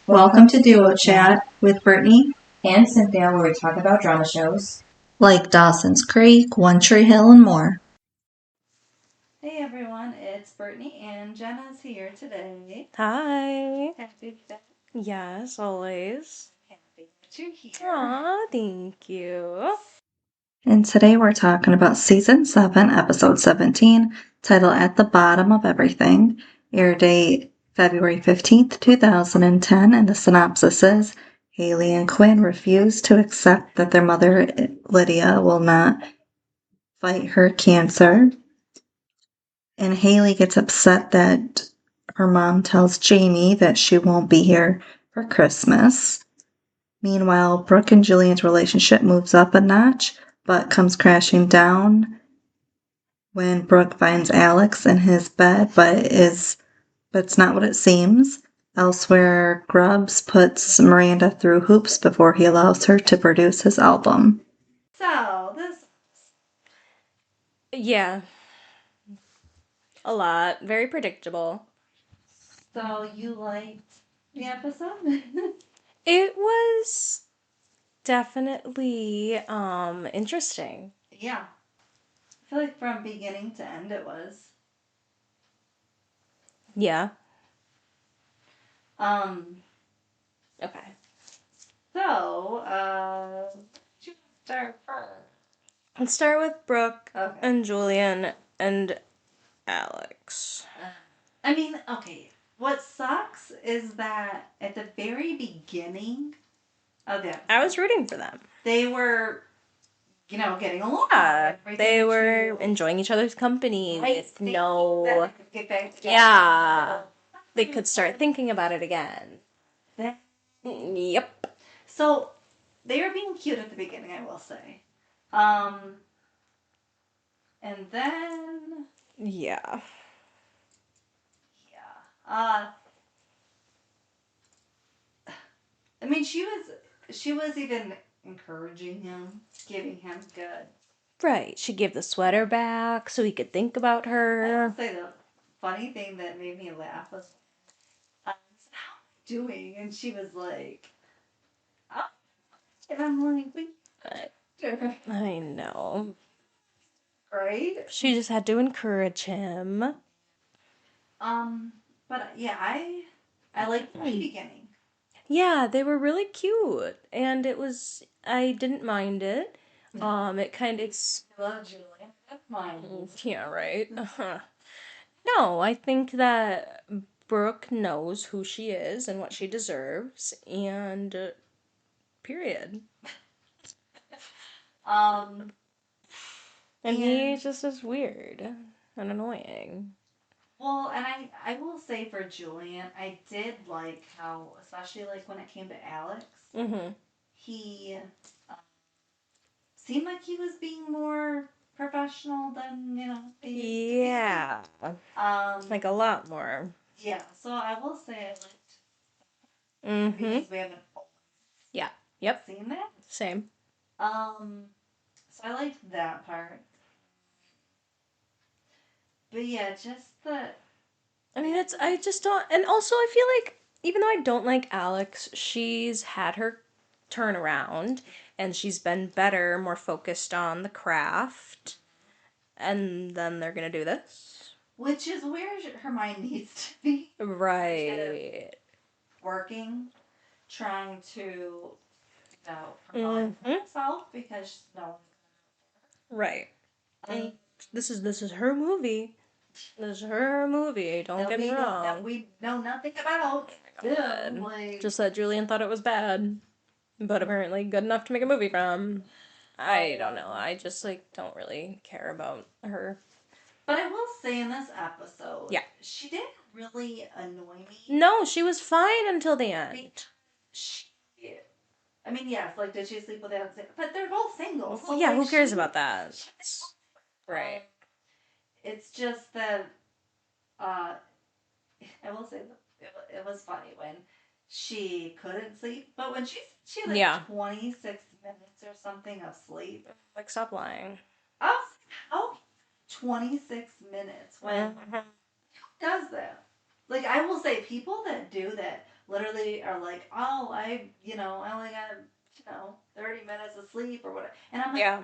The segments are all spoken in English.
Welcome to Duo Chat with Brittany and Cynthia, where we talk about drama shows. like Dawson's Creek, One Tree Hill, and more. Hey everyone, it's Brittany and Jenna's here today. Hi. Happy that Yes, always. happy that you're here. Aw, thank you. And today we're talking about Season 7, Episode 17, titled At the Bottom of Everything. Air date February 15th, 2010, and the synopsis is Haley and Quinn refuse to accept that their mother, Lydia, will not fight her cancer. And Haley gets upset that her mom tells Jamie that she won't be here for Christmas. Meanwhile, Brooke and Julian's relationship moves up a notch, but comes crashing down when Brooke finds Alex in his bed, but it's not what it seems. Elsewhere, Grubbs puts Miranda through hoops before he allows her to produce his album. So, this. Yeah. A lot. Very predictable. So, you liked the episode? It was definitely interesting. Yeah. I feel like from beginning to end it was. Yeah. Okay. So, you start first. Let's start with Brooke Okay. and Julian and Alex. I mean, okay. What sucks is that at the very beginning of the episode, I was rooting for them. they were, getting along. Yeah, they were enjoying each other's company with no... Get back together. Yeah. They could start thinking about it again. Yep. So, they were being cute at the beginning, I will say. And then... Yeah. I mean, she was even encouraging him, giving him good. Right. She gave the sweater back so he could think about I her. will say the funny thing that made me laugh was, how am I doing? And she was like, oh. And I'm like, I know. right? She just had to encourage him. But yeah, I liked the beginning. Yeah, they were really cute. And I didn't mind it. It kind of... I love Julian. That's mine. Yeah, right. No, I think that Brooke knows who she is and what she deserves, and period. And he just is weird and annoying. Well, and I will say for Julian, I did like how, especially like when it came to Alex, he seemed like he was being more professional than he used to be. Yeah. Like a lot more. Yeah, so I will say I liked Mm-hmm. because we haven't Yeah. Yep. seen that. Same. So I liked that part. But yeah, just the... I mean, I just don't, and also I feel like, even though I don't like Alex, she's had her turnaround, and she's been better, more focused on the craft, and then they're gonna do this. Which is where her mind needs to be. Right. Working, trying to, provide for herself because Right. And this is her movie. This is her movie. Don't get me wrong. That we know nothing about. Just that Julian thought it was bad, but apparently good enough to make a movie from. I don't know. I just don't really care about her. But I will say in this episode, yeah, she didn't really annoy me. No, she was fine until the end. I mean, yes, did she sleep with Alex? But they're both single. So yeah, who cares about that? Right. It's just that, I will say it was funny when she couldn't sleep, but when she had 26 minutes or something of sleep. Stop lying. I was like, how 26 minutes when who does that? I will say people that do that literally are like, oh, I only got 30 minutes of sleep or whatever. And I'm like, Yeah.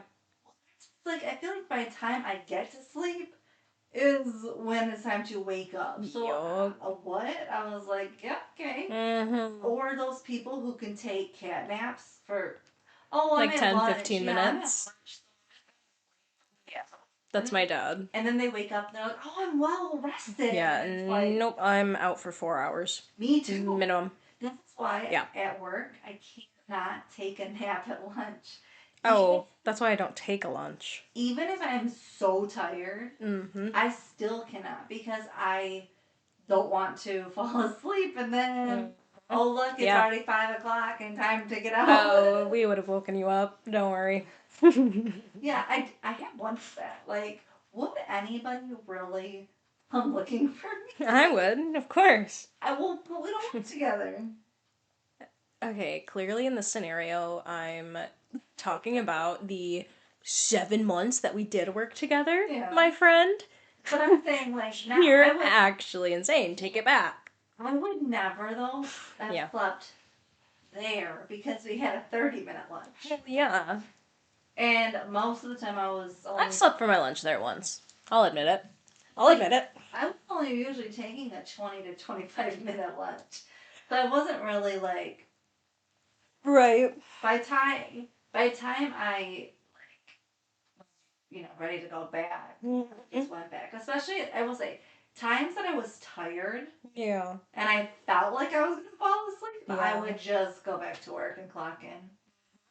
it's like, I feel like by the time I get to sleep is when it's time to wake up. So, what? I was like, yeah, okay. Mm-hmm. Or those people who can take cat naps for, oh, Like I'm at 10, lunch. 15 Yeah, I'm at minutes. lunch. Yeah. That's my dad. And then they wake up and they're like, oh, I'm well rested. Yeah, And it's like, nope, I'm out for 4 hours. me too. Minimum. That's why Yeah. at work I cannot take a nap at lunch. Oh, that's why I don't take a lunch. Even if I'm so tired, Mm-hmm. I still cannot because I don't want to fall asleep and then, oh, look, it's already 5 o'clock and time to get out. Oh, we would have woken you up. Don't worry. Yeah, I have wondered that. Like, would anybody really come looking for me? I would, of course. I will, but we don't work together. Okay, clearly in this scenario, I'm talking about the 7 months that we did work together, my friend. But I'm saying, like, now You're actually insane. Take it back. I would never, though, have slept there because we had a 30-minute lunch. Yeah. And most of the time I was only... I've slept for my lunch there once. I'll admit it. I was only usually taking a 20 to 25-minute lunch. So I wasn't really, like... Right. By the time I, ready to go back, just went back. Especially, I will say, times that I was tired. Yeah. And I felt like I was going to fall asleep, I would just go back to work and clock in.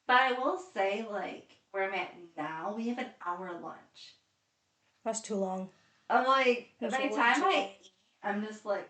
But I will say, like, where I'm at now, we have an hour lunch. That's too long. I'm like, by the time I eat, I'm just like,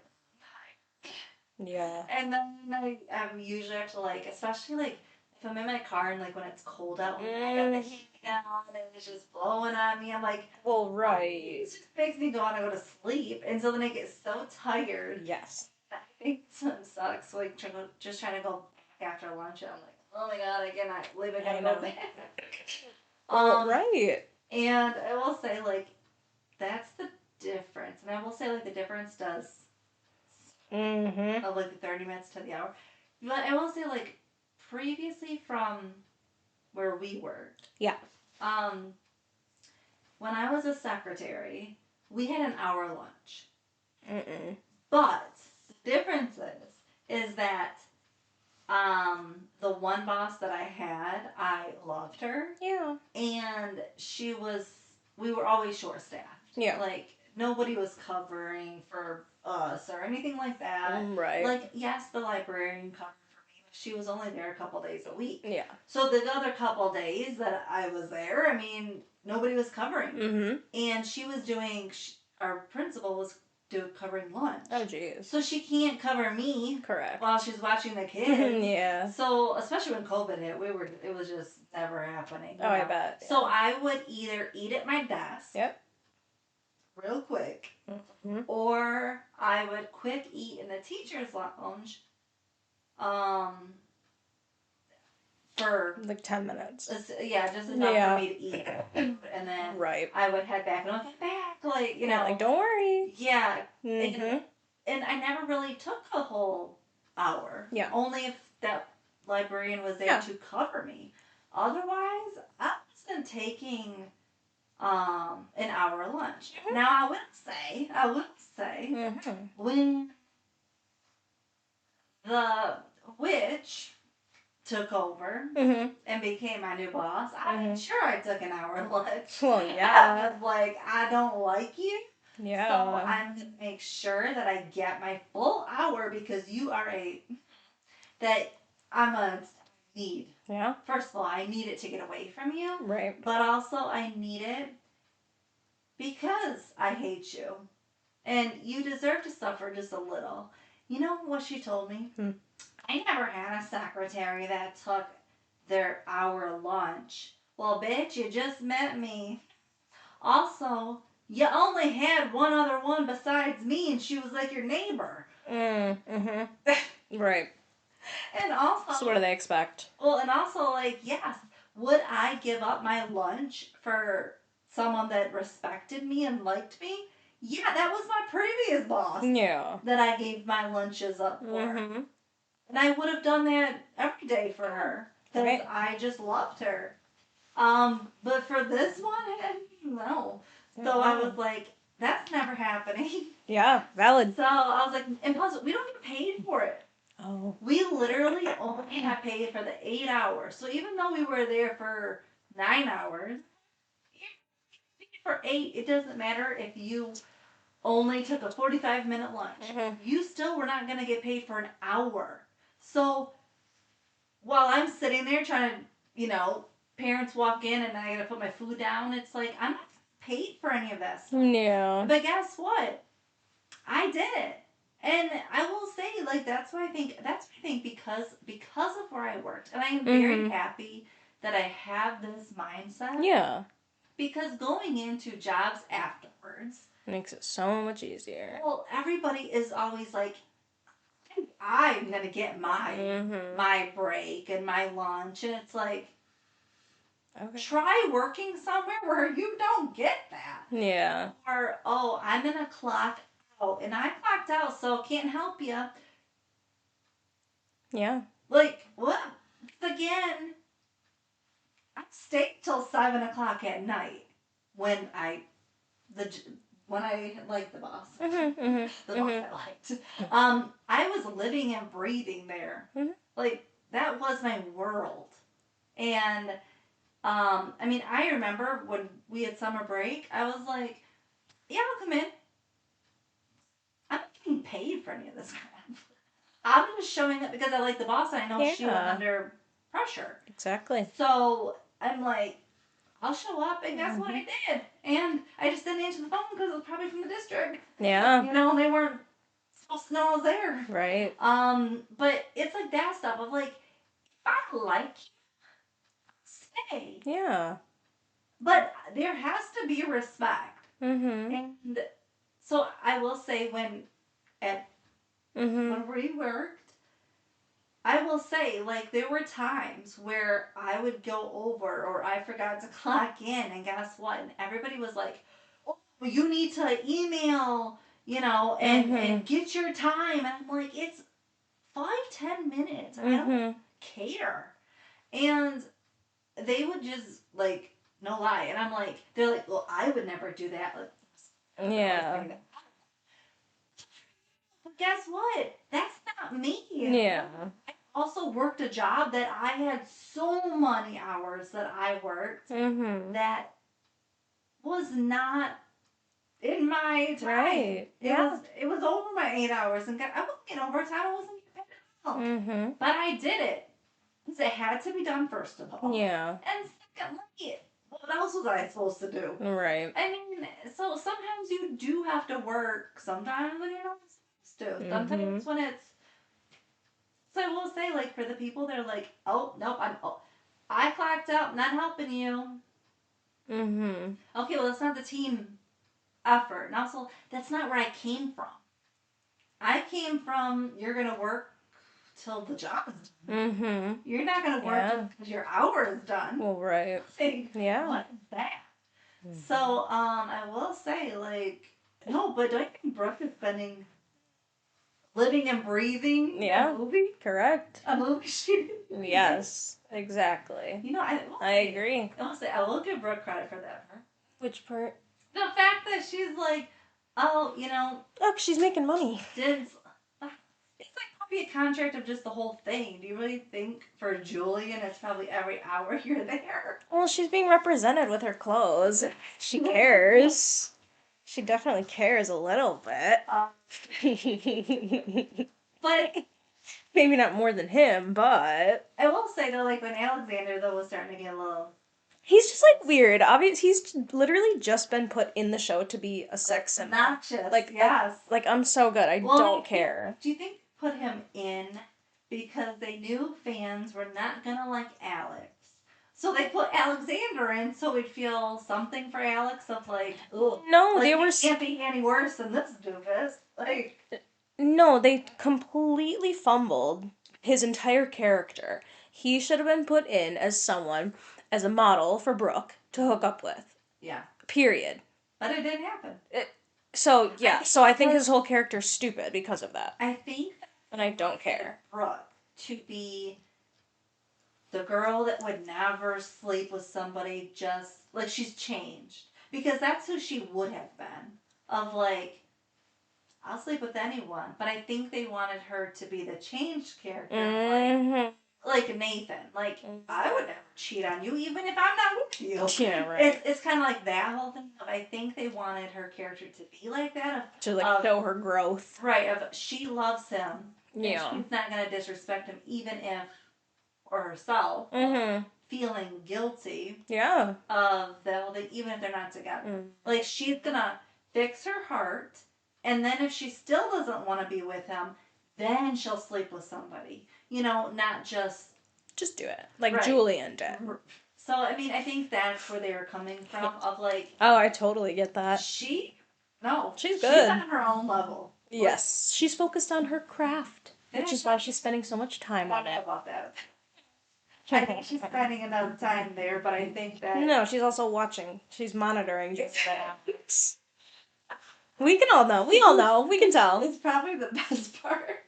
yeah. And then I'm usually have to, like, especially, like, if I'm in my car and, like, when it's cold out, and I got the heat on and it's just blowing on me, I'm like, well, right. It just makes me want to go to sleep. And so then I get so tired. Yes. I think something sucks. Like, just trying to go back after lunch, and I'm like, oh my god, I cannot believe I gotta go back. Right. And I will say, like, that's the difference. And I will say, like, the difference does of, like, the 30 minutes to the hour. But I will say, like, previously from where we worked. Yeah. When I was a secretary, we had an hour lunch. But the difference is that the one boss that I had, I loved her. Yeah. And we were always short-staffed. Yeah. Like, nobody was covering for us or anything like that. Right. Like, yes, the librarian covered for me, but she was only there a couple days a week. Yeah. So the other couple days that I was there, I mean, nobody was covering. And she was our principal was covering lunch. Oh, jeez. So she can't cover me. Correct. While she's watching the kids. Yeah. So, especially when COVID hit, it was just never happening. Oh, I bet. Yeah. So I would either eat at my desk. Yep. Real quick. Or I would quick eat in the teacher's lounge. For like 10 minutes. Just enough for me to eat. And then I would head back, and I'll get back, like, like, don't worry. Yeah. And I never really took a whole hour. Yeah. Only if that librarian was there to cover me. Otherwise, I wasn't taking an hour lunch. Now, I will say, when the witch took over and became my new boss, I'm sure I took an hour lunch. Well, yeah. I was like, I don't like you. Yeah. So I'm going to make sure that I get my full hour because you are I'm a need. Yeah. First of all, I need it to get away from you. Right. But also I need it because I hate you. And you deserve to suffer just a little. You know what she told me? I never had a secretary that took their hour lunch. Well, bitch, you just met me. Also, you only had one other one besides me, and she was like your neighbor. Right. And also... So what do they expect? Well, and also, like, yes, would I give up my lunch for someone that respected me and liked me? Yeah, that was my previous boss. Yeah. That I gave my lunches up for. And I would have done that every day for her. Because Right. I just loved her. But for this one, no. So I was like, that's never happening. Yeah, valid. So I was like, and plus, we don't get paid for it. Oh. We literally only got paid for the 8 hours. So even though we were there for 9 hours, for 8, it doesn't matter if you only took a 45-minute lunch. Mhm. You still were not going to get paid for an hour. So while I'm sitting there trying to, parents walk in and I got to put my food down, it's like, I'm not paid for any of that stuff. Yeah. But guess what? I did it. And I will say, like, that's why I think because of where I worked. And I am very happy that I have this mindset. Yeah. Because going into jobs afterwards Makes it so much easier. well, everybody is always like, I'm gonna get my break and my lunch, and it's like, try working somewhere where you don't get that. Yeah. Or I'm gonna clock out, and I clocked out, so can't help you. Yeah. Like what? Again, I stayed till 7 o'clock at night when I liked the boss. The boss I liked. I was living and breathing there. Like, that was my world. And, I mean, I remember when we had summer break, I was like, yeah, I'll come in. I'm not getting paid for any of this crap. I'm just showing up because I like the boss and I know she was under pressure. Exactly. So, I'm like, I'll show up, and guess what I did? And I just didn't answer the phone because it was probably from the district. Yeah. They weren't supposed to know I was there. Right. But it's like that stuff of like, if I like you, stay. Yeah. But there has to be respect. Mm-hmm. And so I will say when we worked, I will say, like, there were times where I would go over or I forgot to clock in, and guess what? And everybody was like, oh, you need to email, and get your time. And I'm like, it's 5-10 minutes. I don't care. And they would just, like, no lie. And I'm like, they're like, well, I would never do that. Like, yeah. But guess what? That's not me. Yeah. I also worked a job that I had so many hours that I worked that was not in my time. Right. It was over my 8 hours, and I wasn't getting overtime. I wasn't getting paid at all. But I did it because it had to be done first of all. Yeah. And secondly, what else was I supposed to do? Right. I mean, so sometimes you do have to work. Sometimes when you're not supposed to. Sometimes when it's. So I will say, like, for the people that are like, oh, nope, I clocked out, not helping you. Okay, well, that's not the team effort. And also, that's not where I came from. I came from, you're going to work till the job is done. You're not going to work because your hour is done. Well, right. Like, what is that? So, I will say, like, no, but don't you think Brooke is spending living and breathing a movie? Correct. A movie shoot? Yes, exactly. I agree. I will give Brooke credit for that. Which part? The fact that she's like, oh, Look, she's making money. it's like probably a contract of just the whole thing. Do you really think for Julian it's probably every hour you're there? Well, she's being represented with her clothes. She cares. She definitely cares a little bit. But maybe not more than him, but I will say though, like when Alexander though was starting to get a little. He's just like weird. Obviously, he's literally just been put in the show to be a sex symbol. Obnoxious. Like yes. Like I'm so good. I don't care. Do you think they put him in because they knew fans were not gonna like Alex? So they put Alexander in so we'd feel something for Alex of like, ooh, no, like, they were can't be any worse than this doofus. Like, no, they completely fumbled his entire character. He should have been put in as someone, as a model for Brooke to hook up with. Yeah. Period. But it didn't happen. So I think his whole character's stupid because of that. I think. And I don't care. Brooke to be the girl that would never sleep with somebody, just like she's changed. Because that's who she would have been. Of like, I'll sleep with anyone. But I think they wanted her to be the changed character. Like Nathan. Like, I would never cheat on you, even if I'm not with you. Yeah, right. It's kind of like that whole thing. Of, I think they wanted her character to be like that. To like show her growth. Right. Of she loves him. Yeah. And she's not going to disrespect him, even if, or herself, feeling guilty. Yeah. Of that, even if they're not together. Like, she's going to fix her heart. And then if she still doesn't want to be with him, then she'll sleep with somebody. You know, not just do it. Like Julian did. So, I mean, I think that's where they were coming from, of like... Oh, I totally get that. She's good. She's on her own level. Yes. She's focused on her craft, which is why she's spending so much time on it. I don't know about that. I think she's spending enough time there, but I think that... No, she's also watching. She's monitoring. We can all know. We all know. We can tell. It's probably the best part.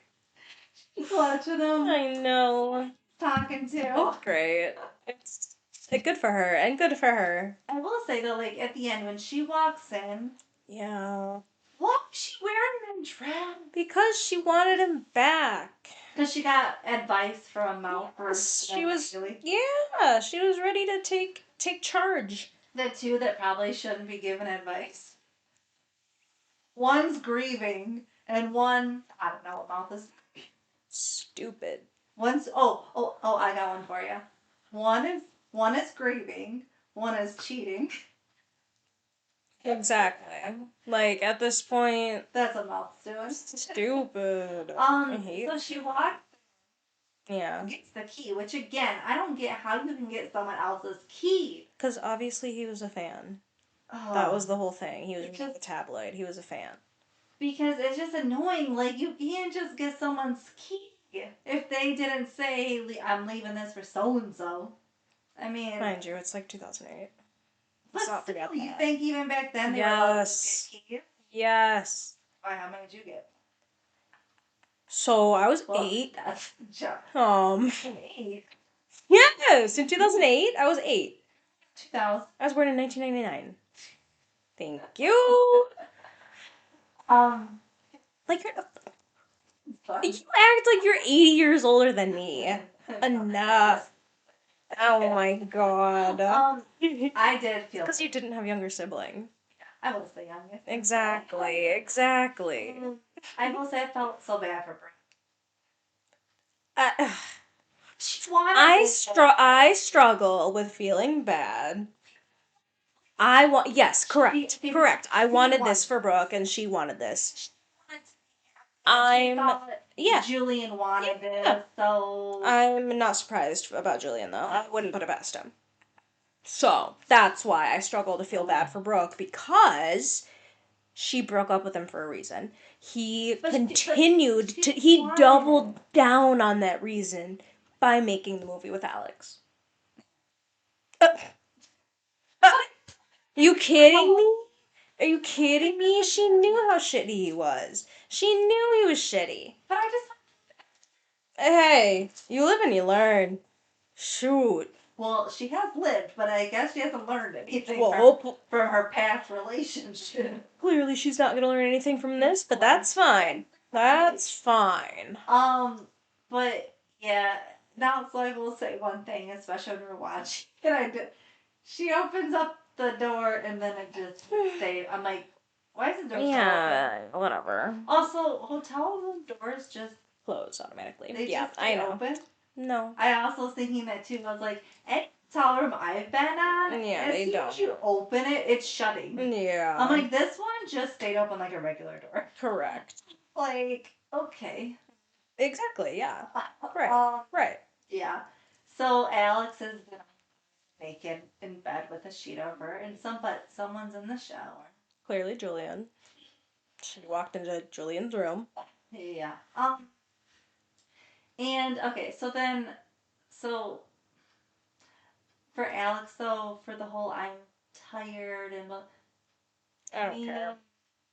She's watching them. I know. Talking to. It's great. It's good for her, and good for her. I will say, though, like, at the end, when she walks in... Yeah. What was she wearing in dress? Because she wanted him back. Because she got advice from Mount first. She was... Yeah, she was ready to take charge. The two that probably shouldn't be given advice. One's grieving, and one, I don't know about this. Stupid. One's, I got one for you. One is grieving, one is cheating. Exactly. Like, at this point... That's what Mouth's doing. Stupid. So she walked. Yeah. Gets the key, which again, I don't get how you can get someone else's key. Because obviously he was a fan. That was the whole thing. He was reading the tabloid. He was a fan. Because it's just annoying. Like, you can't just get someone's key if they didn't say, I'm leaving this for so-and-so. I mean... Mind you, it's like 2008. Let's not forget that. You think even back then they were allowed to get keys? Yes. Why, how many did you get? So, I was 8. That's a joke. 8? Yes! In 2008, I was 8. 2000. I was born in 1999. Thank you. Like, you act like you're 80 years older than me. Enough. Oh my god. I did feel... Because you didn't have younger siblings. I was the youngest. Exactly. I will say I felt so bad for Brittany. I struggle with feeling bad. Yes, correct. I wanted this for Brooke, and she wanted this. Julian wanted this, so... I'm not surprised about Julian, though. I wouldn't put it past him. So, that's why I struggle to feel bad for Brooke, because she broke up with him for a reason. He he doubled down on that reason by making the movie with Alex. Are you kidding me? Are you kidding me? She knew how shitty he was. She knew he was shitty. But I just... Hey, you live and you learn. Shoot. Well, she has lived, but I guess she hasn't learned anything from her past relationship. Clearly she's not going to learn anything from this, but that's fine. That's fine. But, yeah, now, so I will say one thing, especially when we're watching, she opens up the door, and then it just stays. I'm like, why is the door open? Whatever. Also, hotel room doors just close automatically. They just stay open? No. I also was thinking that too. I was like, any hotel room I've been on, as soon as you open it, it's shutting. Yeah. I'm like, this one just stayed open like a regular door. Correct. Like, okay. Exactly, yeah. Right. Yeah. So Alex is naked in bed with a sheet over, and someone's in the shower. Clearly Julian. She walked into Julian's room. Yeah. And, okay, so for Alex, though, for the whole I'm tired and... I don't care.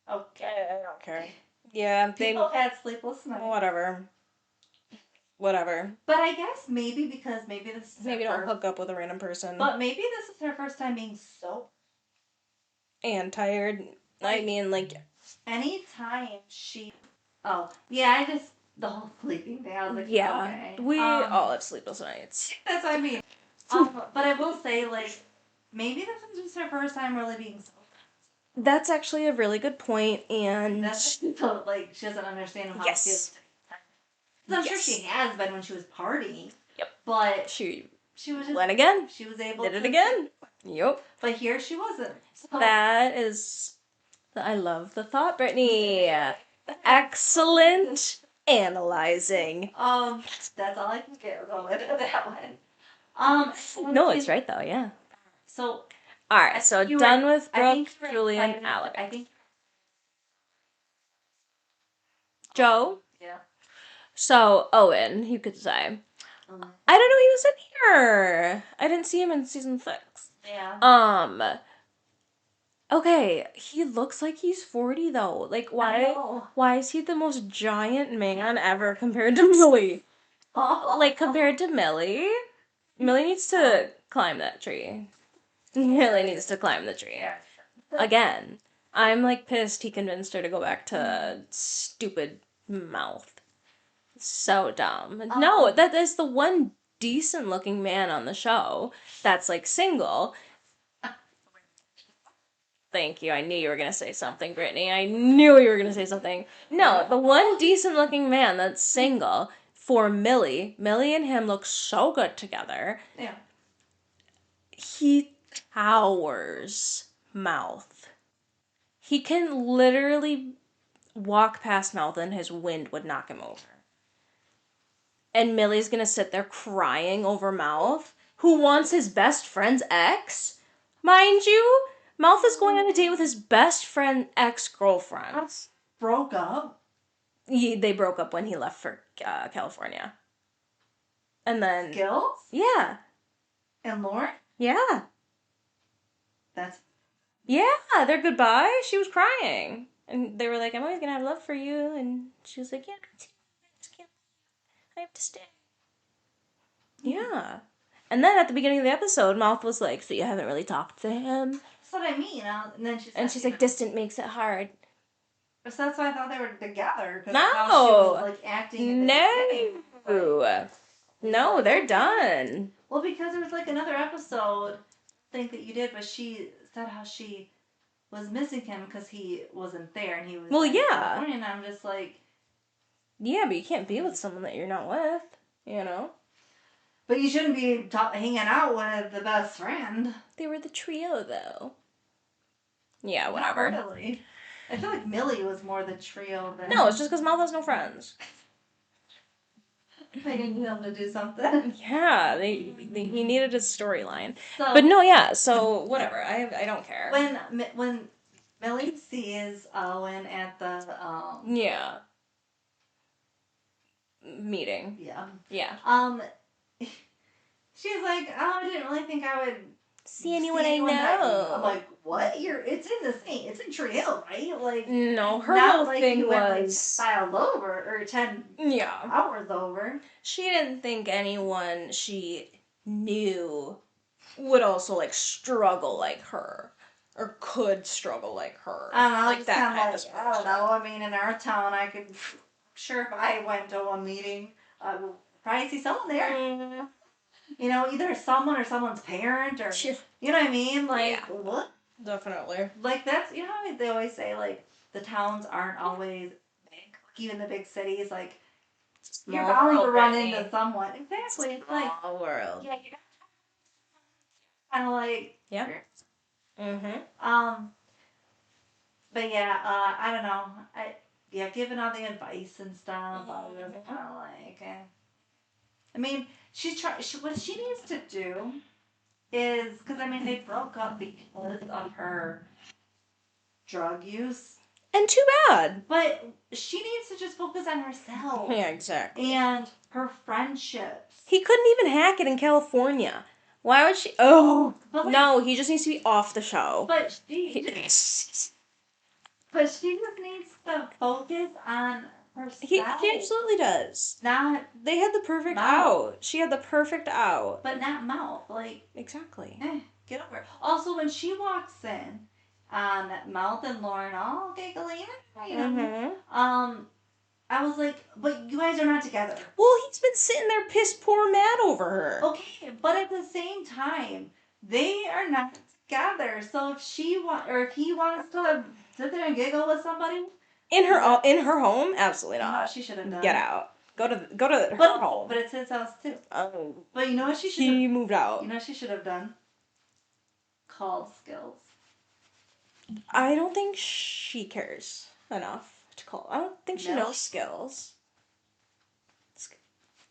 Okay. I don't care. Yeah, People had sleepless nights. Whatever. whatever. But I guess maybe because maybe this is Maybe her don't hook up with a random person. But maybe this is her first time being so. And tired. I mean, like. Anytime she. Oh, yeah, the whole sleeping thing, I was like, yeah, okay. We all have sleepless nights. That's what I mean. But I will say, like, maybe this is just her first time really being so. That's actually a really good point, and. So, like, she doesn't understand how it feels. I'm sure she has been when she was partying. Yep. But she was just. went again. She was able Did it again. Yep. But here she wasn't. So. That is. I love the thought, Brittany. Excellent analyzing. That's all I can get going with that one. No, it's right though, yeah. So. Alright, so done with Brooke, Julian, Alex. I think. Joe? Yeah. So, Owen, you could say. I don't know he was in here. I didn't see him in season 6. Yeah. Okay, he looks like he's 40 though. Like, why is he the most giant man ever compared to Millie? Like, compared to Millie? Millie needs to climb that tree. Millie needs to climb the tree. Again. I'm, like, pissed he convinced her to go back to stupid mouth. So dumb. No, that is the one decent-looking man on the show that's, like, single. Thank you. I knew you were going to say something, Brittany. I knew you were going to say something. No, the one decent-looking man that's single for Millie. Millie and him look so good together. Yeah. He towers Mouth. He can literally walk past Mouth and his wind would knock him over. And Millie's going to sit there crying over Mouth, who wants his best friend's ex. Mind you, Mouth is going on a date with his best friend ex-girlfriend. Broke up? They broke up when he left for California. And then... Skills? Yeah. And Lauren? Yeah. Yeah, their goodbye. She was crying. And they were like, I'm always going to have love for you. And she was like, yeah, I have to stay. Yeah. And then at the beginning of the episode, Mouth was like, so you haven't really talked to him? That's what I mean. And then she's like, distant makes it hard. So that's why I thought they were together. No. How she was, like, acting. No, they're done. Well, because there was, like, another episode thing that you did, but she said how she was missing him because he wasn't there and he was. Well, yeah. California, and I'm just like. Yeah, but you can't be with someone that you're not with, you know? But you shouldn't be hanging out with the best friend. They were the trio, though. Yeah, whatever. Not really. I feel like Millie was more the trio than. No, it's just because Mouth has no friends. They needed him to do something. Yeah, he needed a storyline. So, but no, yeah, so whatever. I don't care. When Millie sees Owen at the yeah. Meeting. Yeah. Yeah. She's like, oh, I didn't really think I would see anyone I know. I'm like, what? It's in Tree Hill, right? Like, no, her whole like thing you was went, like, filed over or 10 hours over. She didn't think anyone she knew would also like struggle like her or could struggle like her. I don't know, like that kind of I don't know. I mean, in our town, sure if I went to a meeting, I would probably see someone there. You know, either someone or someone's parent or, you know what I mean? Like, what? Definitely. Like, that's, you know how they always say, like, the towns aren't always big. Even the big cities, like, you're bound to run into someone. Exactly. It's like, small world. Yeah, you're kind of like. Yeah. Mm-hmm. But yeah, I don't know. Giving all the advice and stuff, I was kind of like, I mean, what she needs to do is, because, I mean, they broke up because of her drug use. And too bad. But she needs to just focus on herself. Yeah, exactly. And her friendships. He couldn't even hack it in California. Why would she? Oh, no, he just needs to be off the show. But she just needs to focus on He herself. absolutely does. Not, They had the perfect Mouth. out. She had the perfect out. but not mouth. Like, Exactly. get over it. Also, when she walks in, Mouth and Lauren all giggling, you know, I was like, but you guys are not together. Well, he's been sitting there piss poor mad over her. Okay, but at the same time, they are not together. So if if he wants to sit there and giggle with somebody, In her home, absolutely you know what not. she should have done? Get out. Go to her home. But it's his house too. Oh. But you know what she should He have? moved out. You know what she should have done? Called Skills. I don't think she cares enough to call. I don't think she No. knows Skills.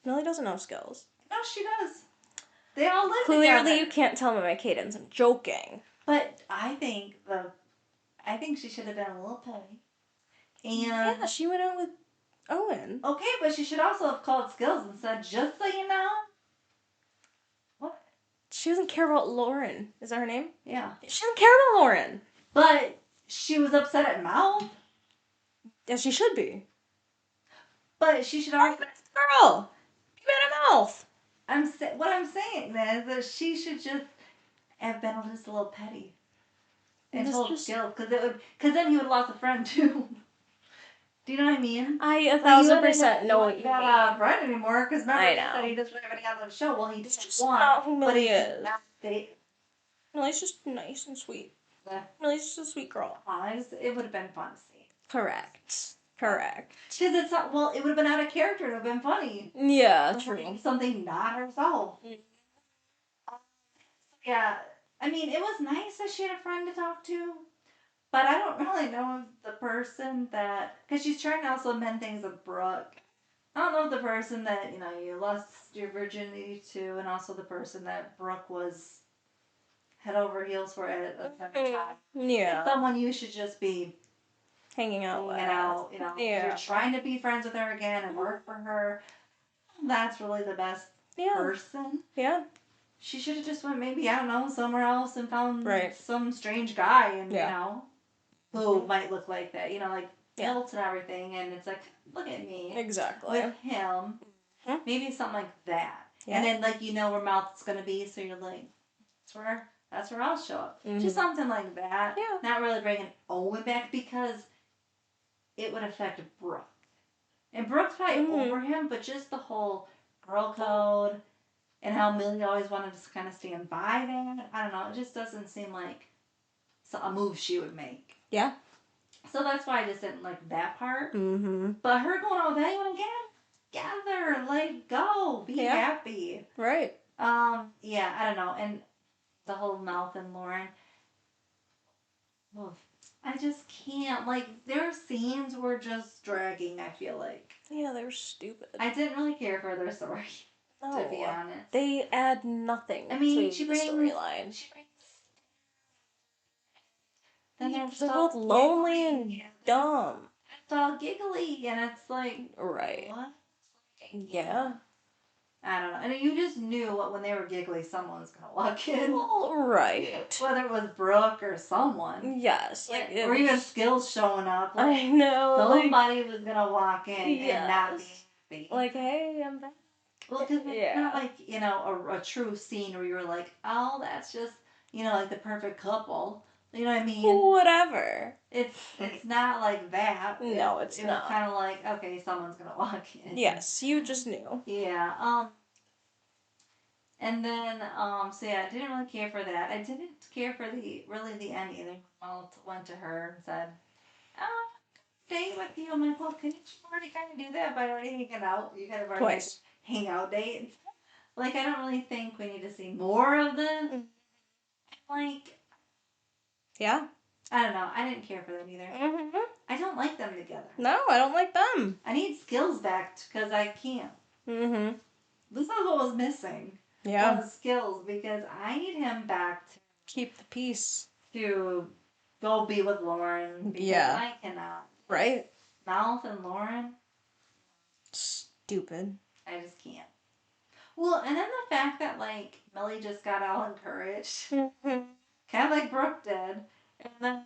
Millie doesn't know Skills. No, she does. They all live Clearly, together. you can't tell me my cadence. I'm joking. But I think she should have been a little petty. And Yeah, she went out with Owen. okay, but she should also have called Skills and said, just so you know. What? She doesn't care about Lauren. Is that her name? Yeah. She doesn't care about Lauren. But she was upset at Mouth. Yeah, she should be. But she should also. Girl, be mad at Mouth. What I'm saying is that she should just have been just a little petty. And told Skills, because then he would have lost a friend too. Do you know what I mean? I 1,000% know what you mean. Not a friend anymore, because remember he I know. said he doesn't have any on the show. Well, he It's didn't just want, not who but Millie he did is. not date. Millie's just nice and sweet. Millie's just a sweet girl. It would have been fun to see. Correct. Because it's not, well, it would have been out of character. It would have been funny. Yeah, true. Something not herself. Yeah. I mean, it was nice that she had a friend to talk to. But I don't really know if the person that, because she's trying to also mend things with Brooke. I don't know if the person that, you lost your virginity to, and also the person that Brooke was head over heels for at a time. Yeah. Someone you should just be hanging out with. Yeah. You're trying to be friends with her again and work for her. That's really the best person. Yeah. She should have just went maybe, I don't know, somewhere else and found some strange guy and, who might look like that, like built and everything, and it's like, look at me. Exactly. With him. Maybe something like that. Yeah. And then, where Mouth's going to be, so you're like, that's where I'll show up. Just something like that. Yeah. Not really bringing Owen back, because it would affect Brooke. And Brooke's probably over him, but just the whole girl code and how Millie always wanted to kind of stand by that. I don't know. It just doesn't seem like a move she would make. Yeah. So that's why I just didn't like that part. Mm-hmm. But her going out with anyone again, together, like, go, be happy. Right. Yeah, I don't know. And the whole Mouth and Lauren. Well, I just can't. Like, their scenes were just dragging, I feel like. Yeah, they were stupid. I didn't really care for their story, to be honest. They add nothing to the storyline. Then They're both lonely and dumb. It's all giggly, and it's like, right. What? Yeah. I don't know. And you just knew when they were giggly, someone's going to walk in. Well, right. Whether it was Brooke or someone. Yes. Or even Skills showing up. Like, I know. Somebody was going to walk in and not be happy. Like, hey, I'm back. Well, because it's not like, a true scene where you were like, oh, that's just, like the perfect couple. You know what I mean? Whatever. It's not like that. No, it's not. It was kind of like, okay, someone's going to walk in. Yes, you just knew. Yeah. And then, so yeah, I didn't really care for that. I didn't care for the end either. Malt went to her and said, date with you. I'm like, well, couldn't you already kind of do that by already hanging out? You kind of already Twice. Hang out date. Like, I don't really think we need to see more of this. Like, yeah. I don't know. I didn't care for them either. Mm-hmm. I don't like them together. No, I don't like them. I need Skills back because I can't. Mm-hmm. This is what was missing. Yeah. Was Skills, because I need him back to keep the peace. To go be with Lauren. Because I cannot. Right. Mouth and Lauren. Stupid. I just can't. Well, and then the fact that, like, Millie just got all encouraged. Mm-hmm. Kind of like Brooke did. And then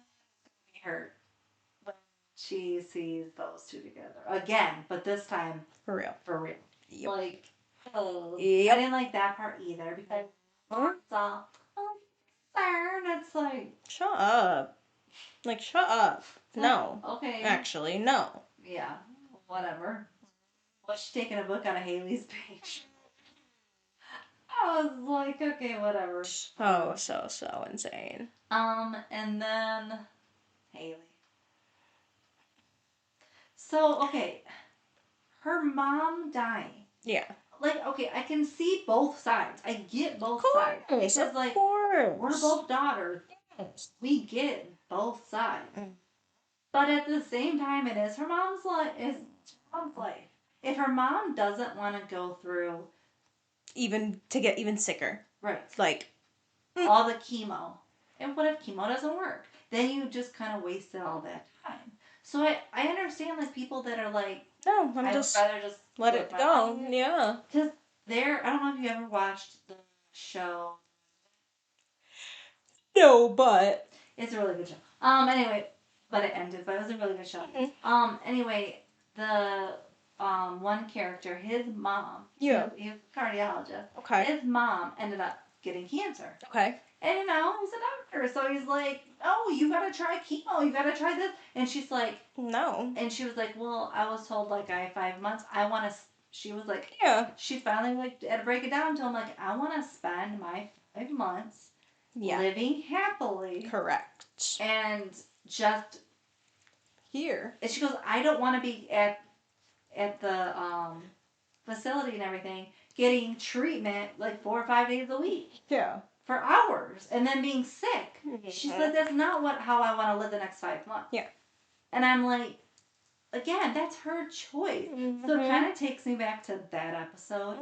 he hurt. But she sees those two together again, but this time For real. for real. Yep. Like, oh, Yep. I didn't like that part either because it's all and it's like, Shut up. Like, shut up. No. okay, Actually, no. yeah, whatever. Was she taking a book out of Haley's page? I was like, okay, whatever. So insane. And then Haley. So, okay, her mom dying. Yeah. Like, okay, I can see both sides. I get both sides. Because, Like, course. we're both daughters. Yes. We get both sides. But at the same time, it is her mom's life. If her mom doesn't want to go through Even to get even sicker. right, Like, all the chemo, and what if chemo doesn't work? Then you just kind of wasted all that time. So I understand like people that are like, no, I would rather just let it go. Yeah. Because I don't know if you ever watched the show. No, but It's a really good show. Anyway, but it ended, but it was a really good show. Anyway, the one character, his mom. Yeah. He was a cardiologist. Okay. His mom ended up getting cancer. Okay. And he's a doctor, so he's like, "Oh, you gotta try chemo. You gotta try this." And she's like, "No." And she was like, "Well, I was told like I have 5 months. I want to." She was like, "Yeah." She finally like had to break it down to him like, "I want to spend my 5 months living happily." Correct. And just here. And she goes, "I don't want to be at the facility and everything getting treatment like 4 or 5 days a week." Yeah. For hours and then being sick. She's like, "That's not how I want to live the next 5 months." Yeah. And I'm like, again, that's her choice. So it kind of takes me back to that episode.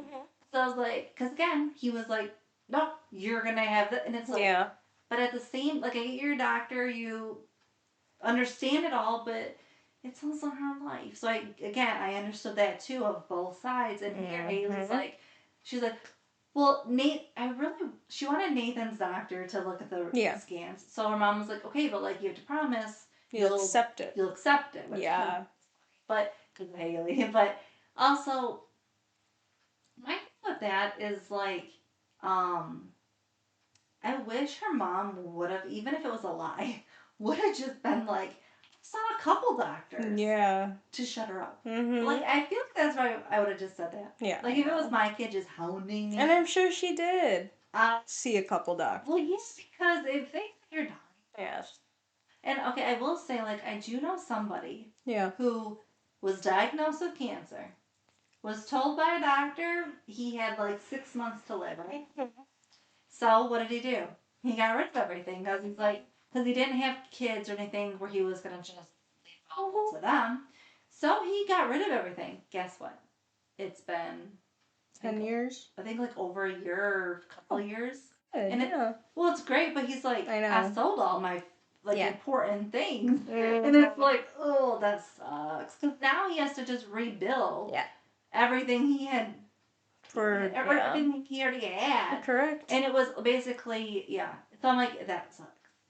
So I was like, because again, he was like, "No, you're gonna have that," and it's like, Yeah. But at the same, like, I get you're a doctor, you understand it all, but it's also her life. So I understood that too of both sides. And here Haley's like, she's like, well, she wanted Nathan's doctor to look at the scans. So her mom was like, okay, but like you have to promise you'll accept it. You'll accept it. Yeah. But, because of Haley. But also, my thing with that is like, I wish her mom would have, even if it was a lie, would have just been like, saw a couple doctors. Yeah. To shut her up. Like, I feel like that's why I would have just said that. Yeah. Like, if it was my kid just hounding me. And I'm sure she did. See a couple doctors. Well, yes, because if they think you're dying. Yes. And, okay, I will say, like, I do know somebody. Yeah. Who was diagnosed with cancer. Was told by a doctor he had, like, 6 months to live, right? So, what did he do? He got rid of everything because he's like, because he didn't have kids or anything where he was going to just leave all to them. So, he got rid of everything. Guess what? It's been 10 years? I think like over a year or a couple of years. Good, and it's great, but he's like, I sold all my important things. And it's like, oh, that sucks. Because now he has to just rebuild everything he had. Everything he already had. Correct. And it was basically, So I'm like, that sucks.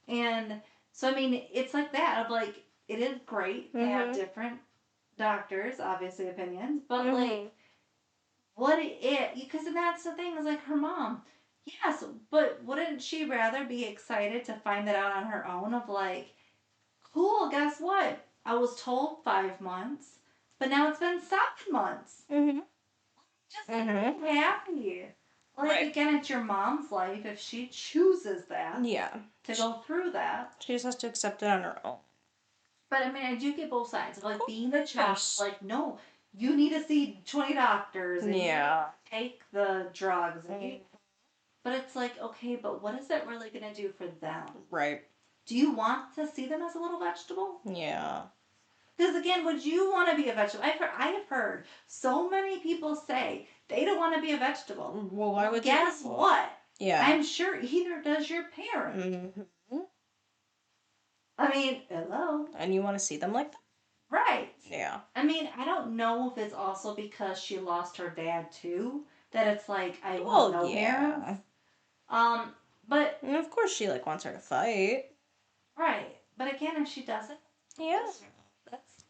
And so, I mean, it's like that. Of like, it is great to have different doctors, obviously opinions, but like, because that's the thing, is like her mom. Yes, but wouldn't she rather be excited to find that out on her own of like, cool, guess what? I was told 5 months, but now it's been 7 months. Just happy. Like, again, it's your mom's life if she chooses that. Yeah. To go through that. She just has to accept it on her own. But, I mean, I do get both sides. Like, being the child, like, no, you need to see 20 doctors. And take the drugs. But it's like, okay, but what is it really going to do for them? Right. Do you want to see them as a little vegetable? Yeah. Because again, would you want to be a vegetable? I have heard so many people say they don't want to be a vegetable. Well, why would guess what? Yeah. I'm sure either does your parent. I mean, hello. And you want to see them like that? Right. Yeah. I mean, I don't know if it's also because she lost her dad too, that it's like, I want no parents. But... And of course she, like, wants her to fight. Right. But again, if she doesn't... Yeah.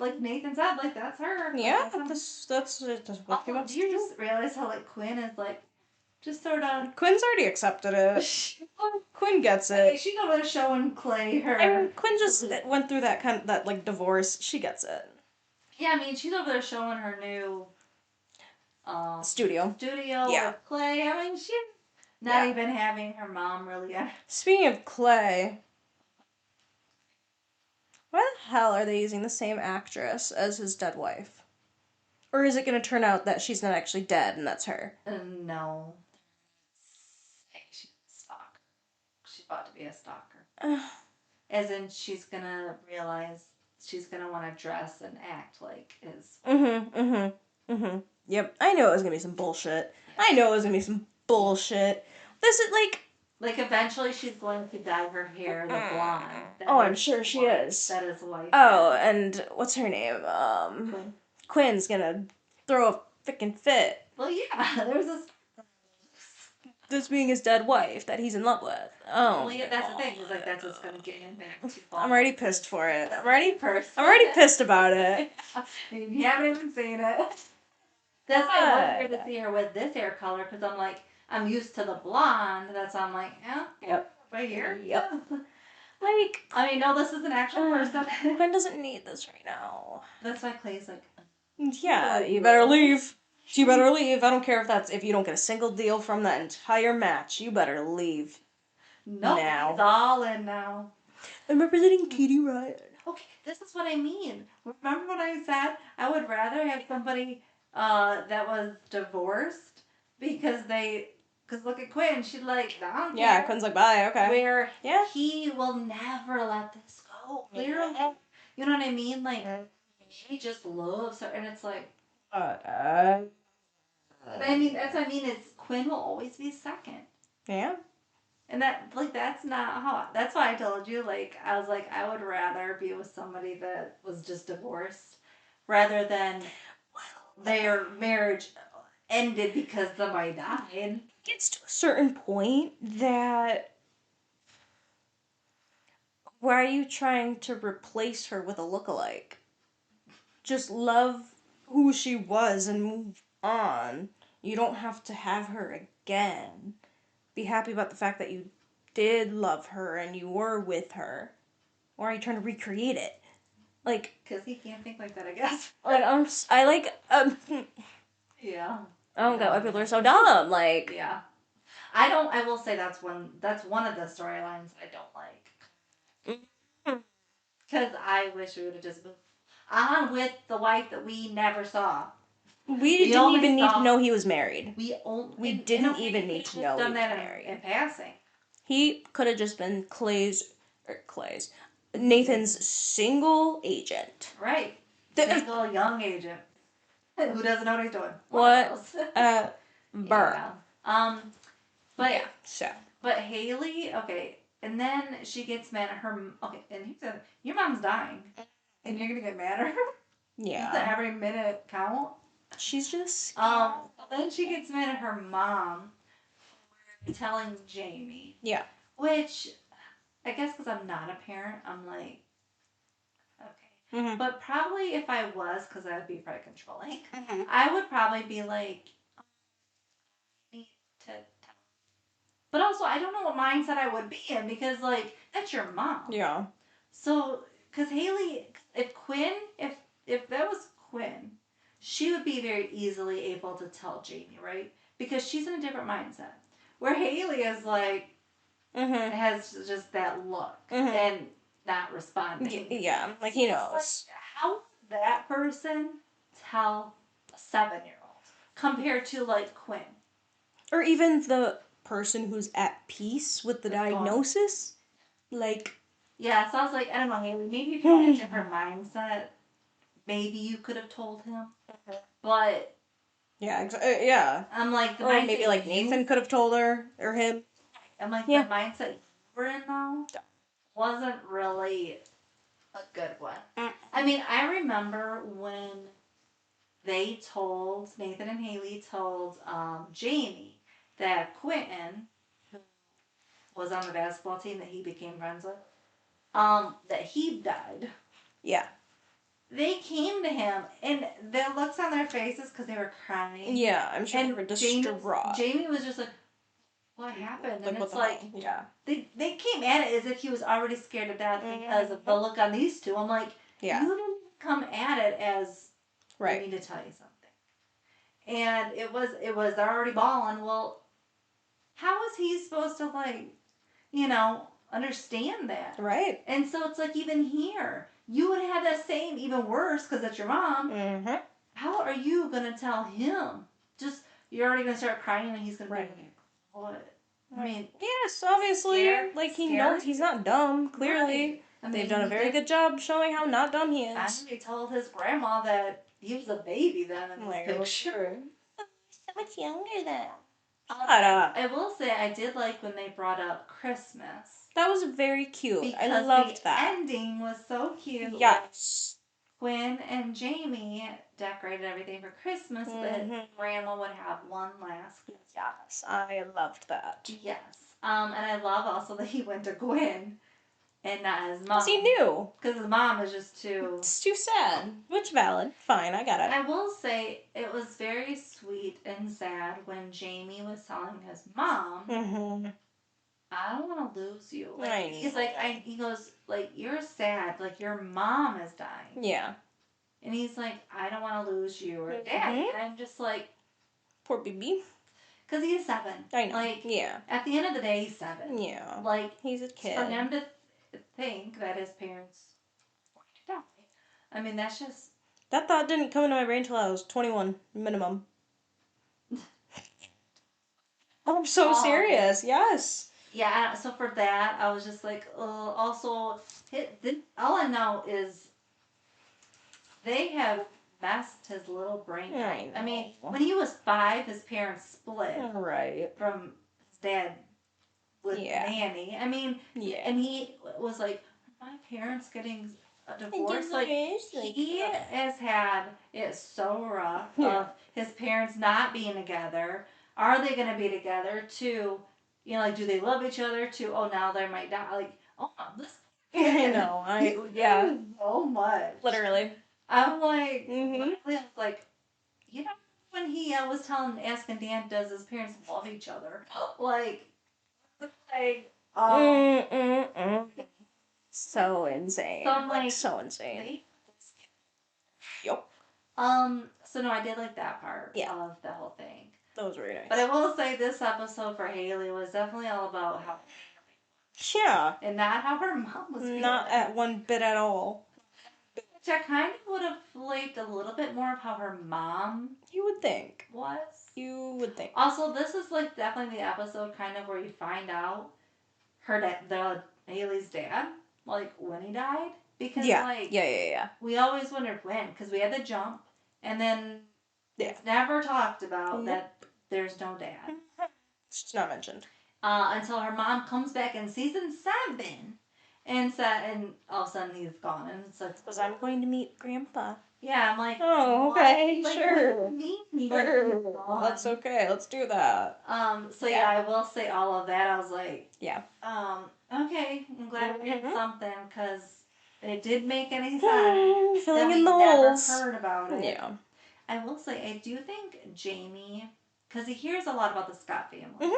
like Nathan said, like, that's her. Like, Yeah, that's what he wants do you to do. just realize how, like, Quinn is, like, just sort of... Quinn's already accepted it. Quinn gets it. She's over there showing Clay her... I mean, Quinn just went through that like, divorce. She gets it. Yeah, I mean, she's over there showing her new... Studio. Yeah. with Clay. I mean, she's not even having her mom really... Speaking of Clay... Why the hell are they using the same actress as his dead wife? Or is it going to turn out that she's not actually dead and that's her? No. She's a stalker. She's about to be a stalker. As in, she's gonna realize she's gonna want to dress and act like his. Yep, I know it was gonna be some bullshit. This is like eventually she's going to dye her hair the blonde. I'm sure she is. That is wife. Oh, and what's her name? Quinn. Quinn's gonna throw a freaking fit. Well, yeah, there's this. This being his dead wife that he's in love with. Oh. Well, yeah, that's the thing. It's like that's what's gonna get him back to fall. I'm already pissed for it. I'm already pissed. pissed about it. You haven't even seen it. That's why I wanted to see her with this hair color because I'm like, I'm used to the blonde. That's why I'm like, yeah, yep, right here. Yep. Like, I mean, no, this is an actual person. Quinn doesn't need this right now. That's why Clay's like, yeah, you better leave. You better leave. I don't care if you don't get a single deal from that entire match. You better leave. No, now. He's all in now. I'm representing Katie Ryan. Okay, this is what I mean. Remember what I said? I would rather have somebody that was divorced because look at Quinn. She's like, I don't care. Yeah, Quinn's like, bye, okay. Where he will never let this go. Clearly. You know what I mean? Like, he just loves her, and it's like, I mean, that's what I mean. It's Quinn will always be second. Yeah. And that's not how. That's why I told you. Like, I was like, I would rather be with somebody that was just divorced, rather than their marriage ended because somebody died. It gets to a certain point that. Why are you trying to replace her with a lookalike? Just love who she was and move on. You don't have to have her again. Be happy about the fact that you did love her and you were with her. Or are you trying to recreate it? Like, because he can't think like that, I guess. Like, yeah. I don't get why people are so dumb. Like, yeah. I will say that's one of the storylines I don't like. Because I wish we would have just moved on with the wife that we never saw. We didn't even need to know he was married. We didn't even need to know he was married. In passing. He could have just been Nathan's single agent. Right. Single young agent. Who doesn't know what he's doing. What? Burr. Yeah. But yeah, so. But Haley, okay, and then she gets mad at her. Okay, and he said, "Your mom's dying, and you're gonna get mad at her." Yeah. Does every minute count? She's just. Then she gets mad at her mom for telling Jamie. Yeah. Which, I guess, because I'm not a parent, I'm like, okay. Mm-hmm. But probably if I was, because I would be probably controlling, I would probably be like, need to tell. But also, I don't know what mindset I would be in because, like, that's your mom. Yeah. So, because Haley, if that was Quinn, she would be very easily able to tell Jamie, right? Because she's in a different mindset. Where Haley is like, has just that look and not responding. Yeah, like he knows. Like, how would that person tell a 7-year-old compared to, like, Quinn? Or even the person who's at peace with the diagnosis. Like. Yeah, so I was like, I don't know, Haley, maybe if you went into her mindset, maybe you could have told him. But. Yeah, yeah. I'm like, or maybe like Nathan could have told her or him. I'm like, the mindset you were in though wasn't really a good one. I mean, I remember when Nathan and Haley told Jamie that Quentin, who was on the basketball team that he became friends with, that he died. Yeah. they came to him, and the looks on their faces because they were crying. Yeah, I'm sure and they were distraught. Jamie was just like, what happened? And what it's the like, hell? Yeah. they came at it as if he was already scared to death because of the look on these two. I'm like, Yeah. you didn't come at it as, Right. I need to tell you something. And it was they're already bawling. Well, how is he supposed to, like, understand that? Right. And so it's like, even here, you would have that same, even worse, because that's your mom. Mm-hmm. How are you going to tell him? Just, you're already going to start crying and he's going to be like, what? I mean, yes, obviously. He knows he's not dumb, clearly. Right. I mean, they've done a very good job showing how not dumb he is. And he told his grandma that he was a baby then in this picture. So much younger then. I will say, I did like when they brought up Christmas. That was very cute. Because I loved the that. ending was so cute. Yes. Quinn and Jamie decorated everything for Christmas, but Grandma would have one last Christmas. Yes, I loved that. Yes. And I love also that he went to Gwen and not his mom. Because he knew. Because his mom is just too... It's too sad. Which valid. Fine, I got it. I will say, it was very sweet and sad when Jamie was telling his mom, I don't want to lose you. Like, he's like, he goes, like, you're sad. Like, your mom is dying. Yeah. And he's like, I don't want to lose you or Daddy. And I'm just like... Poor baby. Because he's 7. I know. Like, yeah. At the end of the day, he's 7. Yeah. Like, he's a kid. For him to think that his parents were going to die. I mean, that's just... That thought didn't come into my brain until I was 21, minimum. I'm so serious. Yes. Yeah, so for that, I was just like, also, all I know is they have messed his little brain up. I mean, when he was 5, his parents split. Right. From his dad with Nanny. I mean, and he was like, my parents getting a divorce? Like, he has had it so rough of his parents not being together. Are they going to be together? To, like, do they love each other? To, oh, now they might die. Like, oh, this I know. Yeah. So much. Literally. I'm like, I was like, when he asking Dan, does his parents love each other? Like, so insane. So I'm like, so insane. Yep. So no, I did like that part of the whole thing. That was very nice. But I will say this episode for Haley was definitely all about how... Yeah. And not how her mom was feeling. Not at one bit at all. Which I kind of would have liked a little bit more of how her mom... You would think. Was. You would think. Also, this is like definitely the episode kind of where you find out Haley's dad, like, when he died. Because, we always wondered when, because we had the jump, and then it's never talked about that there's no dad. It's just not mentioned. Until her mom comes back in season 7 and all of a sudden he's gone. And it's like, because I'm going to meet Grandpa. Yeah, I'm like, oh, okay, like, sure. Sure. That's okay, let's do that. So I will say all of that. I was like, okay, I'm glad we did something, because it didn't make any sense. Filling in the holes. Never heard about it. Yeah. I will say, I do think Jamie, because he hears a lot about the Scott family,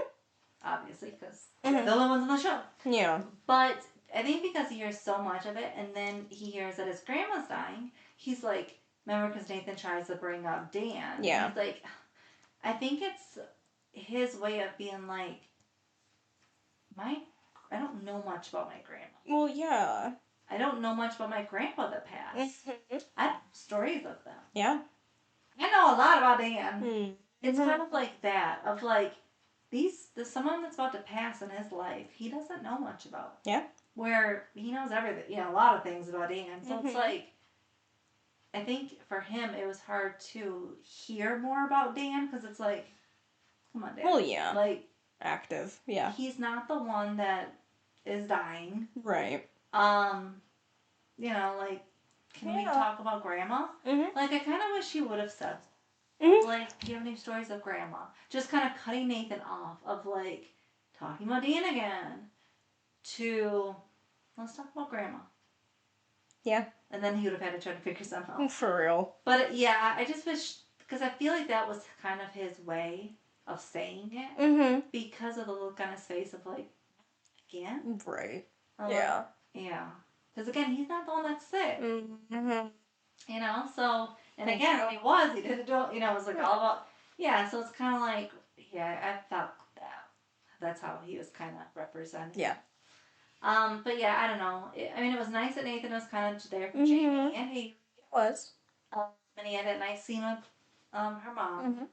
obviously, because they're the only ones on the show. Yeah. But I think because he hears so much of it, and then he hears that his grandma's dying, he's like, remember, because Nathan tries to bring up Dan. Yeah. He's like, I think it's his way of being like, I don't know much about my grandma. Well, yeah. I don't know much about my grandpa that passed. I don't know stories of them. Yeah. I know a lot about Dan. It's kind of like that, of like, there's someone that's about to pass in his life, he doesn't know much about. Yeah. Where he knows everything, a lot of things about Dan. So it's like, I think for him it was hard to hear more about Dan, because it's like, come on, Dan. Well, yeah. Like, active, yeah. He's not the one that is dying. Right. Like, can we talk about Grandma? Like, I kind of wish he would have said, like, do you have any stories of Grandma? Just kind of cutting Nathan off of, like, talking about Dan again to, let's talk about Grandma. Yeah. And then he would have had to try to figure something out. For real. But yeah, I just wish, because I feel like that was kind of his way of saying it. Mm-hmm. Because of the look on his face of like, again? Right. Yeah. Yeah. Because again, he's not the one that's sick. Mm-hmm. You know, so, and again, when he didn't do it, you know, it was like all about, yeah, so it's kind of like, yeah, I felt that. That's how he was kind of represented. Yeah. But yeah, I don't know. I mean, it was nice that Nathan was kind of there for Jamie and Haley. It was. And he had a nice scene with her mom. Mm-hmm.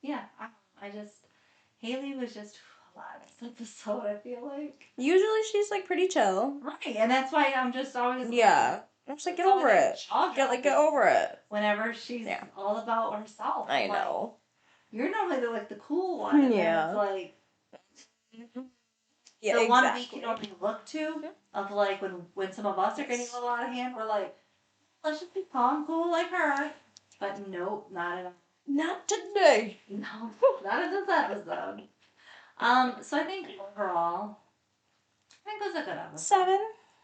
Yeah, I just, Haley was just a lot this episode, I feel like. Usually she's like pretty chill. Right, and that's why I'm just always Yeah. I'm just like, get over it. Get over it. Whenever she's all about herself. I know. Like, you're normally the cool one. And then it's like yeah, the one we can only look to of like when some of us are getting a little out of hand, we're like, let's just be calm, cool like her. But nope, not at all. Not today. No, not in this episode. So I think overall, I think it was a good episode.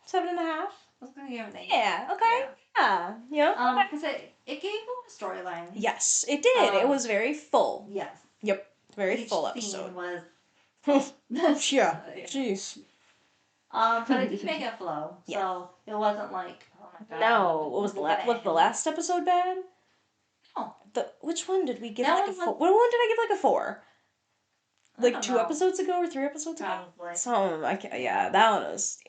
7.5. I was gonna give it an 8. Yeah. Okay. Yeah. Because it gave a storyline. Yes, it did. It was very full. Yes. Yep. Very Each full scene episode. was. Yeah. Jeez. But it did make it flow. Yeah. So it wasn't like, oh my god. No. What was the last episode bad? No. Which one did we give That like a 4? What one did I give like a 4? Like 2 episodes ago or 3 episodes ago? Probably. Yeah, that one was.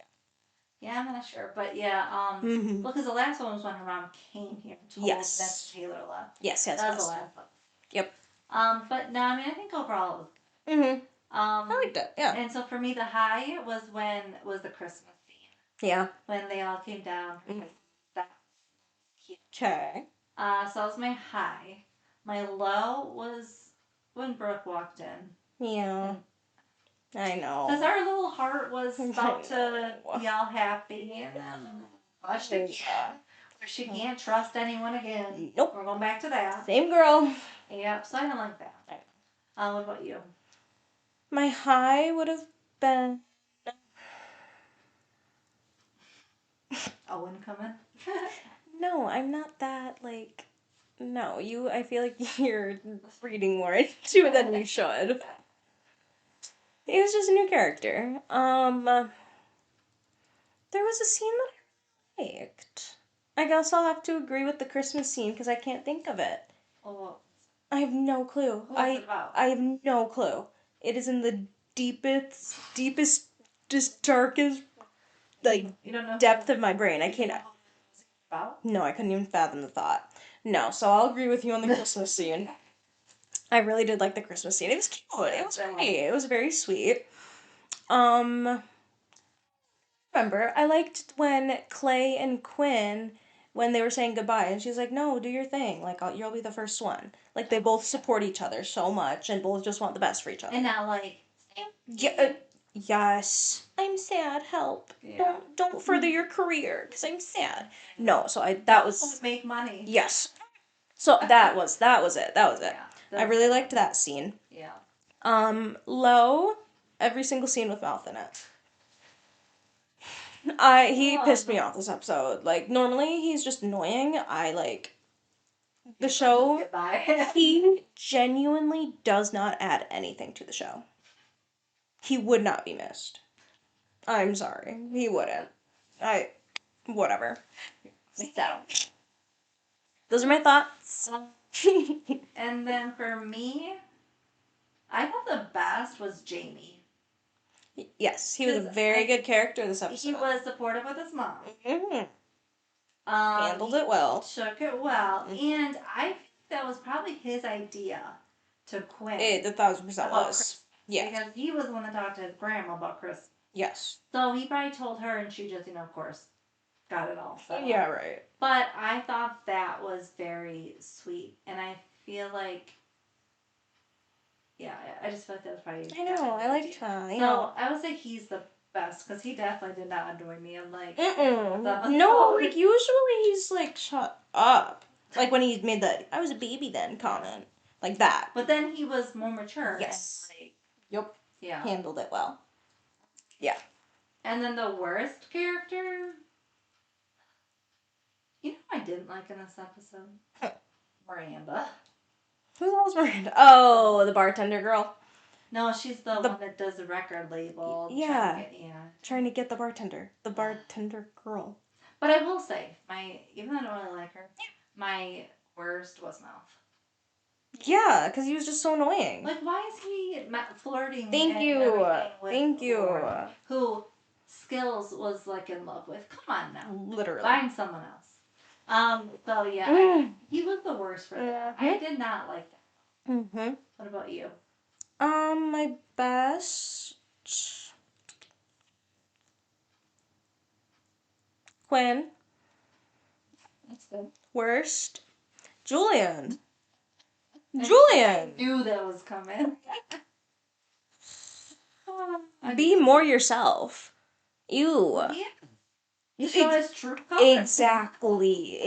Yeah, I'm not sure, but yeah, Mm-hmm. well, because the last one was when her mom came here and told that Taylor left. Yes. That was the last one. Yep. But no, I mean, I think overall it was. Mm-hmm. I liked it. Yeah. And so for me, the high was the Christmas scene. Yeah. When they all came down. Mm-hmm. That was cute. Okay. So that was my high. My low was when Brooke walked in. Yeah. I know. Because our little heart was about to be all happy, and then flushed again. Where she can't trust anyone again. Nope. We're going back to that. Same girl. Yep, so I didn't like that. What about you? My high would have been. Owen coming? No, I'm not that, like. No, I feel like you're reading more into it than you should. It was just a new character. There was a scene that I liked. I guess I'll have to agree with the Christmas scene because I can't think of it. Oh, I have no clue. what was it about? I have no clue. It is in the deepest, just darkest, like, you don't know depth of my brain. I can't. About? No, I couldn't even fathom the thought. No, so I'll agree with you on the Christmas scene. I really did like the Christmas scene. It was cute. It was great. It was very sweet. Remember, I liked when Clay and Quinn, when they were saying goodbye, and she's like, "No, do your thing. Like, you'll be the first one." Like, they both support each other so much, and both just want the best for each other. And not like. Yeah. Yes. I'm sad. Help. Yeah. Don't further your career because I'm sad. No. So that was. Make money. Yes. So that was it. Yeah, I really liked that scene. Yeah. Low, every single scene with Mouth in it. He pissed me off this episode. Like, normally he's just annoying. I like the show. He genuinely does not add anything to the show. He would not be missed. I'm sorry. He wouldn't. Whatever. So, those are my thoughts. And then for me, I thought the best was Jamie. Yes, he was a very good character this episode. He was supportive with his mom. Mm-hmm. Handled it well. Took it well. Mm-hmm. And I think that was probably his idea to quit. It 1,000% was. Yeah. Because he was the one that talked to his grandma about Christmas. Yes. So he probably told her, and she just, of course, got it all set up. Yeah, right. But I thought that was very sweet. And I feel like, yeah, I just feel like that was probably... I know, I liked her. So I would say he's the best, because he definitely did not annoy me. I'm like... No, like, usually he's like, shut up. Like, when he made the, I was a baby then comment. Like that. But then he was more mature. Yes. And, like, yep. Yeah. Handled it well. Yeah. And then the worst character... You know who I didn't like in this episode? Miranda. Who the hell's Miranda? Oh, the bartender girl. No, she's the one that does the record label. Yeah. Trying to get the bartender girl. But I will say, even though I don't really like her, my worst was Mouth. Yeah, because he was just so annoying. Like, why is he flirting? Thank you. Lauren, who Skills was like in love with? Come on now. Literally. Find someone else. So yeah, he was the worst for that. I did not like that. Mm-hmm. What about you? My best. Quinn. That's good. Worst. Julian. I knew that was coming. Be more yourself. Ew. Yeah. You show his true colors. Exactly.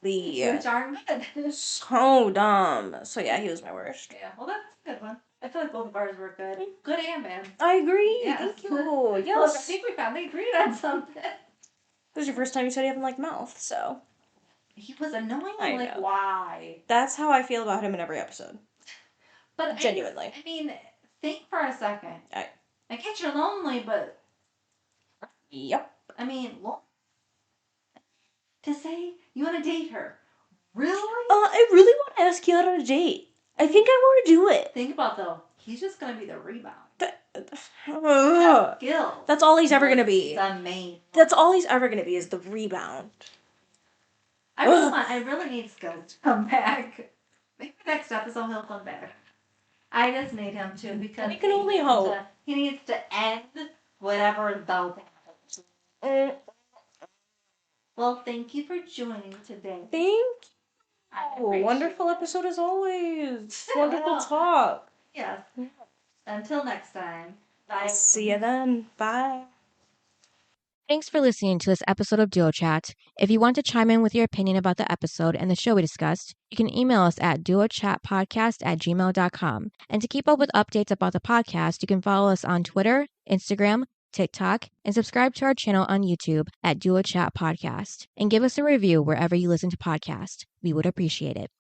Which aren't good. So dumb. So yeah, he was my worst. Yeah, well that's a good one. I feel like both of ours were good. Good and bad. I agree. Yes. Thank you. Yes. Look, I think we finally agreed on something. This was your first time you said you haven't liked Mouth, so. He was annoying. I Like, know. why? That's how I feel about him in every episode. But genuinely. I mean, think for a second. I get you're lonely, but Yep. I mean, look. To say you want to date her, really? I really want to ask you out on a date. I think I want to do it. Think about though. He's just gonna be the rebound. Skill. That's all he's ever gonna be. The main. That's all he's ever gonna be is the rebound. I really need Skill to come back. Maybe next episode he'll come back. I just need him to because we can only hope. He needs to end whatever though happens. Well, thank you for joining today. Thank you. Wonderful episode as always. Wonderful talk. Yes. Until next time. Bye. See you then. Bye. Thanks for listening to this episode of Duo Chat. If you want to chime in with your opinion about the episode and the show we discussed, you can email us at duochatpodcast@gmail.com. And to keep up with updates about the podcast, you can follow us on Twitter, Instagram, TikTok, and subscribe to our channel on YouTube at Duo Chat Podcast. And give us a review wherever you listen to podcasts. We would appreciate it.